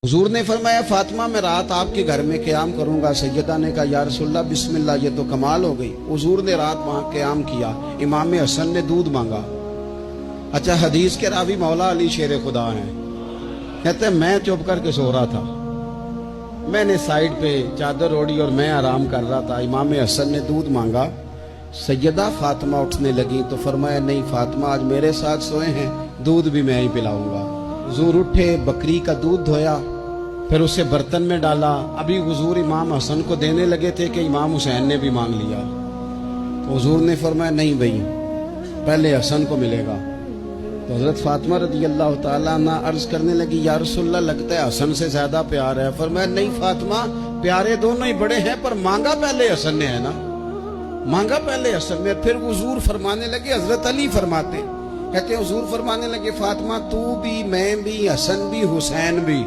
حضور نے فرمایا فاطمہ میں رات آپ کے گھر میں قیام کروں گا۔ سیدہ نے کہا یا رسول اللہ بسم اللہ، یہ تو کمال ہو گئی۔ حضور نے رات وہاں قیام کیا، امام حسن نے دودھ مانگا۔ اچھا، حدیث کے راوی مولا علی شیر خدا ہیں، کہتے ہیں میں چپ کر کے سو رہا تھا، میں نے سائیڈ پہ چادر اوڑی اور میں آرام کر رہا تھا۔ امام حسن نے دودھ مانگا، سیدہ فاطمہ اٹھنے لگی تو فرمایا نہیں فاطمہ آج میرے ساتھ سوئے ہیں، دودھ بھی میں ہی پلاؤں گا۔ حضور اٹھے، بکری کا دودھ دھویا، پھر اسے برتن میں ڈالا۔ ابھی حضور امام حسن کو دینے لگے تھے کہ امام حسین نے بھی مانگ لیا، تو حضور نے فرمایا نہیں بھائی، پہلے حسن کو ملے گا۔ تو حضرت فاطمہ رضی اللہ تعالیٰ عنہ عرض کرنے لگی یا رسول اللہ لگتا ہے حسن سے زیادہ پیار ہے۔ فرمایا نہیں فاطمہ، پیارے دونوں ہی بڑے ہیں، پر مانگا پہلے حسن نے ہے نا، مانگا پہلے حسن نے۔ پھر حضور فرمانے لگے، حضرت علی فرماتے، کہتے ہیں حضور فرمانے لگے فاطمہ تو بھی، میں بھی، حسن بھی، حسین بھی،